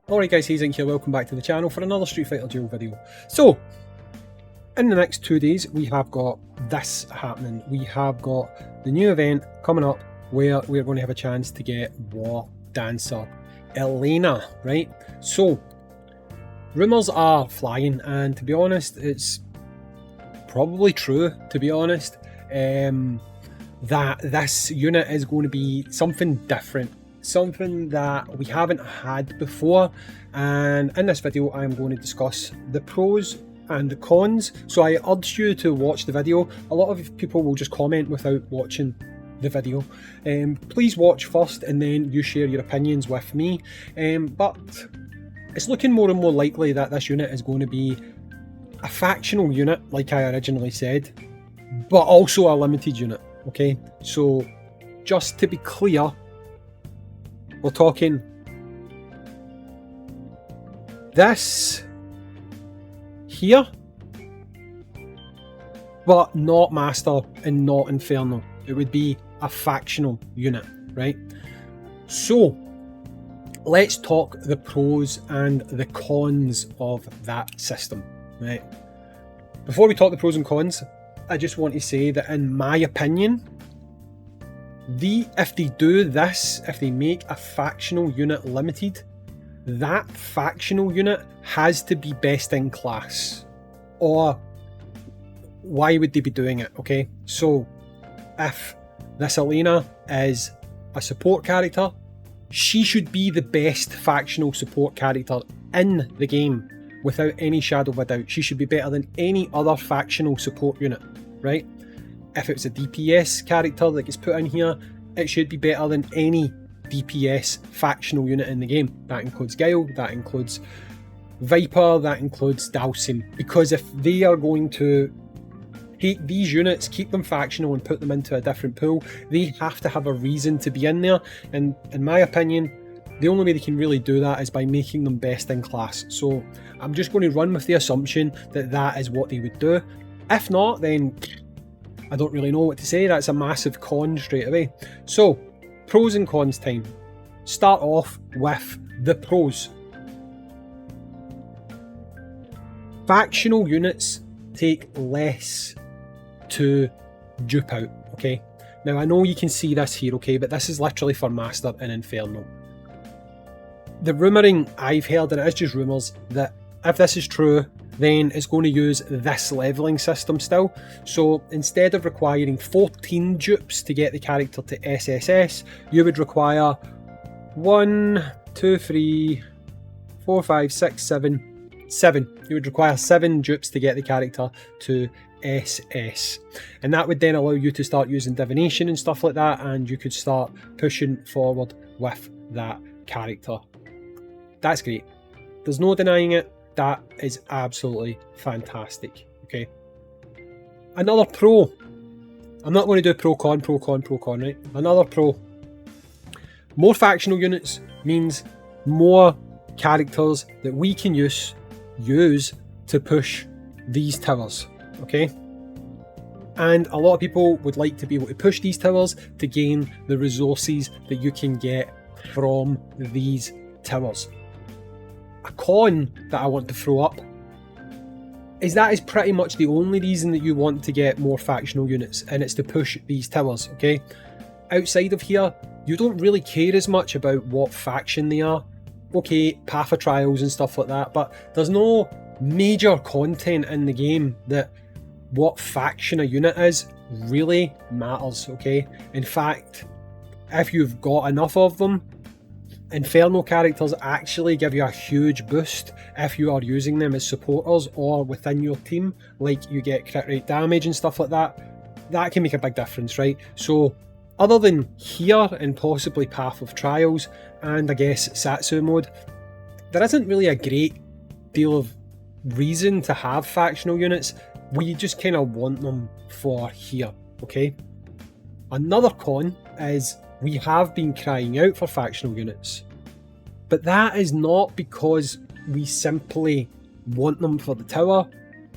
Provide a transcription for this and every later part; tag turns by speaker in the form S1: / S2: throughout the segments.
S1: Alright guys, Hayzink here, welcome back to the channel for another Street Fighter Duel video. So, in the next 2 days we have got this happening. We have got the new event coming up where we're going to have a chance to get War Dancer Elena, right? So, rumours are flying, and to be honest, it's probably true, to be honest, that this unit is going to be something different. Something that we haven't had before, and in this video I'm going to discuss the pros and the cons. So I urge you to watch the video. A lot of people will just comment without watching the video. Please watch first and then you share your opinions with me. But it's looking more and more likely that this unit is going to be a factional unit, like I originally said, but also a limited unit. Okay, so just to be clear, we're talking this here, but not Master and not Inferno. It would be a factional unit, right? So let's talk the pros and the cons of that system, right? Before we talk the pros and cons, I just want to say that in my opinion, if they do this, if they make a factional unit limited, that factional unit has to be best in class. Or why would they be doing it? Okay, so if this Elena is a support character, she should be the best factional support character in the game without any shadow of a doubt. She should be better than any other factional support unit, right? If it's a DPS character that gets put in here, it should be better than any DPS factional unit in the game. That includes Guile, that includes Viper, that includes Dhalsim. Because if they are going to take these units, keep them factional and put them into a different pool, they have to have a reason to be in there. And in my opinion, the only way they can really do that is by making them best in class. So I'm just going to run with the assumption that that is what they would do. If not, then I don't really know what to say. That's a massive con straight away. So, pros and cons time. Start off with the pros. Factional units take less to dupe out, okay? Now I know you can see this here, okay, but this is literally for Master and Inferno. The rumouring I've heard, and it is just rumours, that if this is true, then it's going to use this levelling system still. So instead of requiring 14 dupes to get the character to SSS, you would require 1, 2, 3, 4, 5, 6, 7. You would require 7 dupes to get the character to SS. And that would then allow you to start using divination and stuff like that, and you could start pushing forward with that character. That's great. There's no denying it. That is absolutely fantastic, okay? Another pro. I'm not going to do pro con, right? Another pro. More factional units means more characters that we can use to push these towers, okay? And a lot of people would like to be able to push these towers to gain the resources that you can get from these towers. A con that I want to throw up is that is pretty much the only reason that you want to get more factional units, and it's to push these towers, okay? Outside of here, you don't really care as much about what faction they are. Okay, path of trials and stuff like that, but there's no major content in the game that what faction a unit is really matters, okay? In fact, if you've got enough of them, Inferno characters actually give you a huge boost if you are using them as supporters or within your team, like you get crit rate damage and stuff like that. That can make a big difference, right? So other than here and possibly Path of Trials and I guess Satsu mode, there isn't really a great deal of reason to have factional units. We just kind of want them for here, okay? Another con is we have been crying out for factional units, but that is not because we simply want them for the tower.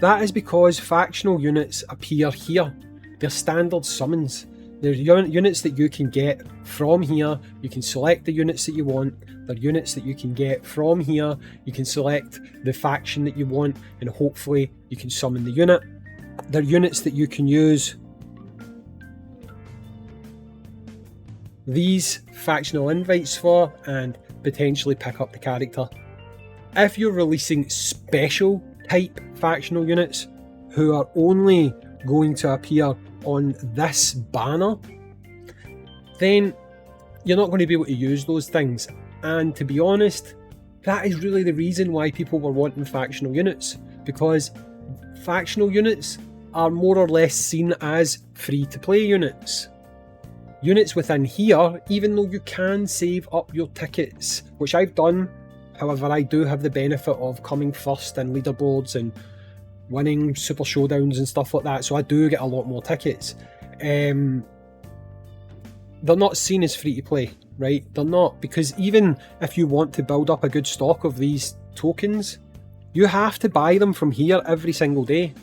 S1: That is because factional units appear here. They're standard summons. There's units that you can get from here. You can select the units that you want. There are units that you can get from here. You can select the faction that you want, and hopefully you can summon the unit. There are units that you can use these factional invites for and potentially pick up the character. If you're releasing special type factional units who are only going to appear on this banner, then you're not going to be able to use those things. And to be honest, that is really the reason why people were wanting factional units, because factional units are more or less seen as free to play units. Units within here, even though you can save up your tickets, which I've done, however I do have the benefit of coming first in leaderboards and winning super showdowns and stuff like that, so I do get a lot more tickets. They're not seen as free to play, right? They're not, because even if you want to build up a good stock of these tokens, you have to buy them from here every single day,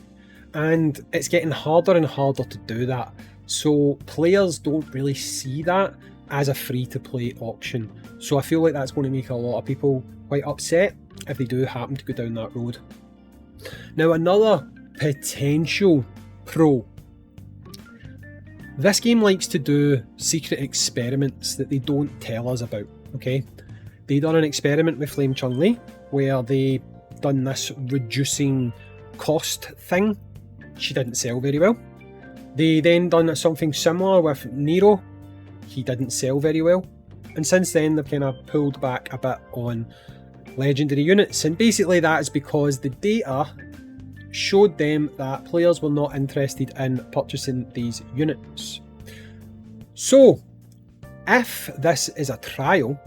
S1: and it's getting harder and harder to do that. So players don't really see that as a free to play option. So I feel like that's going to make a lot of people quite upset if they do happen to go down that road. Now, another potential pro. This game likes to do secret experiments that they don't tell us about, okay? They done an experiment with Flame Chun-Li where they done this reducing cost thing. She didn't sell very well. They then done something similar with Nero. He didn't sell very well. And since then they've kind of pulled back a bit on legendary units, and basically that is because the data showed them that players were not interested in purchasing these units. So if this is a trial,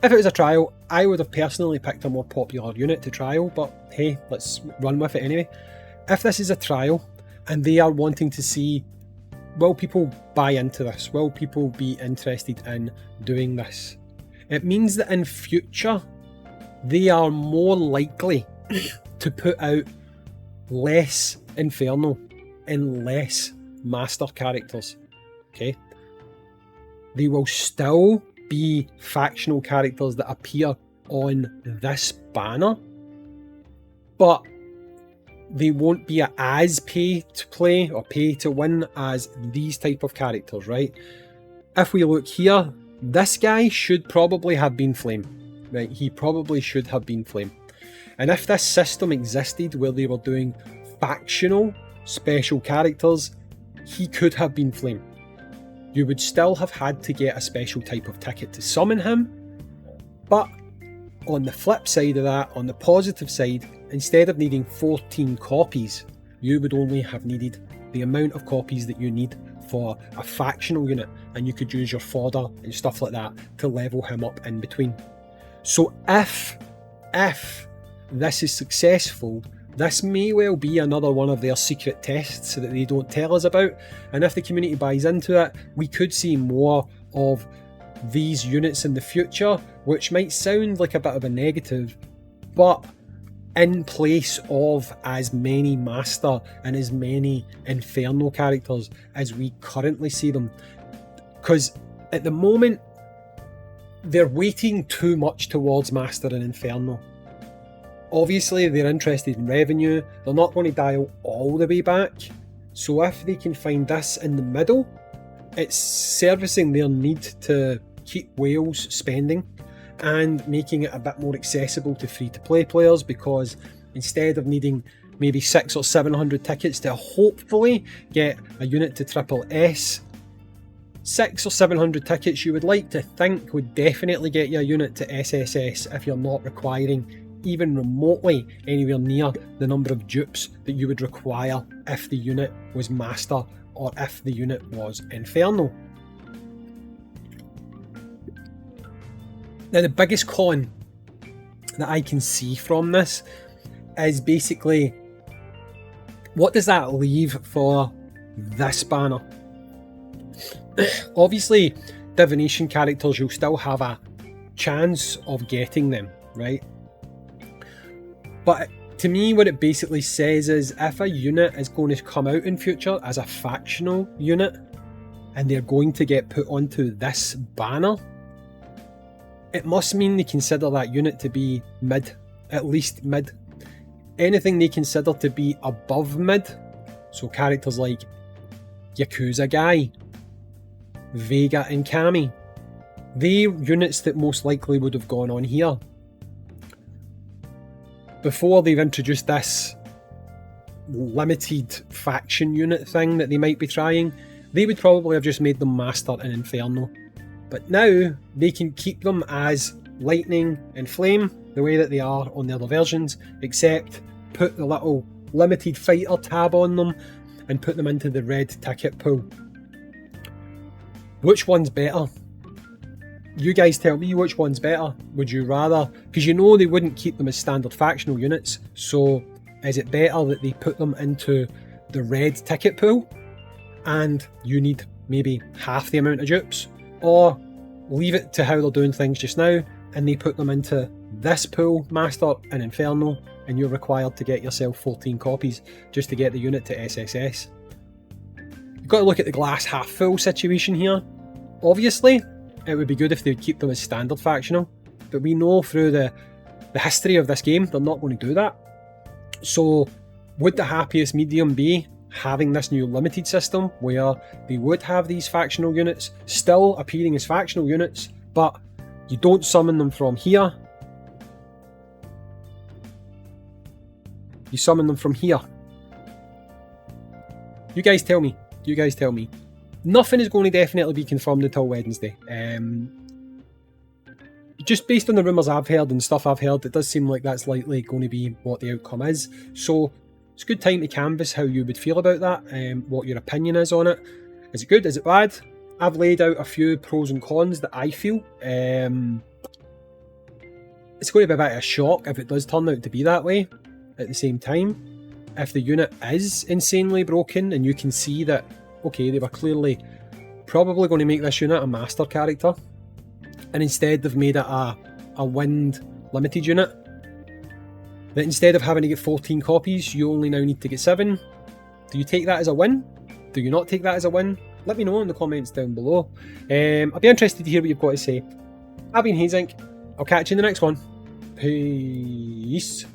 S1: if it was a trial, I would have personally picked a more popular unit to trial, but hey, let's run with it anyway. If this is a trial and they are wanting to see, will people buy into this? Will people be interested in doing this? It means that in future, they are more likely to put out less Inferno and less Master characters, okay? They will still be factional characters that appear on this banner, but they won't be as pay to play or pay to win as these type of characters, right? If we look here, this guy should probably have been Flame, right? He probably should have been Flame. And if this system existed where they were doing factional special characters, he could have been Flame. You would still have had to get a special type of ticket to summon him, but on the flip side of that, on the positive side, instead of needing 14 copies, you would only have needed the amount of copies that you need for a factional unit, and you could use your fodder and stuff like that to level him up in between. So if this is successful, this may well be another one of their secret tests that they don't tell us about, and if the community buys into it, we could see more of these units in the future, which might sound like a bit of a negative, but in place of as many Master and as many Inferno characters as we currently see them. Because at the moment, they're weighting too much towards Master and Inferno. Obviously, they're interested in revenue. They're not going to dial all the way back. So if they can find this in the middle, it's servicing their need to keep whales spending and making it a bit more accessible to free-to-play players, because instead of needing maybe 600 or 700 tickets to hopefully get a unit to Triple S, 600 or 700 tickets you would like to think would definitely get you a unit to SSS if you're not requiring even remotely anywhere near the number of dupes that you would require if the unit was Master or if the unit was Inferno. Now, the biggest con that I can see from this is basically, what does that leave for this banner? Obviously, divination characters, you'll still have a chance of getting them, right? But To me, what it basically says is if a unit is going to come out in future as a factional unit and they're going to get put onto this banner, it must mean they consider that unit to be mid, at least mid. Anything they consider to be above mid, so characters like Yakuza Guy, Vega and Kami, they're units that most likely would have gone on here. Before they've introduced this limited faction unit thing that they might be trying, they would probably have just made them Master and Inferno. But now they can keep them as Lightning and Flame, the way that they are on the other versions, except put the little limited fighter tab on them and put them into the red ticket pool. Which one's better? You guys tell me which one's better. Would you rather, because you know they wouldn't keep them as standard factional units, so is it better that they put them into the red ticket pool and you need maybe half the amount of dupes, or leave it to how they're doing things just now and they put them into this pool, Master and Inferno, and you're required to get yourself 14 copies just to get the unit to SSS? You've got to look at the glass half full situation here. Obviously it would be good if they would keep them as standard factional, but we know through the history of this game they're not going to do that. So would the happiest medium be having this new limited system where they would have these factional units still appearing as factional units, but you don't summon them from here, you summon them from here? You guys tell me. You guys tell me. Nothing is going to definitely be confirmed until Wednesday. Just based on the rumours I've heard and stuff I've heard, it does seem like that's likely going to be what the outcome is. So it's a good time to canvass how you would feel about that, what your opinion is on it. Is it good? Is it bad? I've laid out a few pros and cons that I feel. It's going to be a bit of a shock if it does turn out to be that way. At the same time, if the unit is insanely broken and you can see that, okay, they were clearly probably going to make this unit a Master character, and instead they've made it a wind limited unit, that instead of having to get 14 copies, you only now need to get 7. Do you take that as a win? Do you not take that as a win? Let me know in the comments down below. I'll be interested to hear what you've got to say. I've been Hayzink. I'll catch you in the next one. Peace.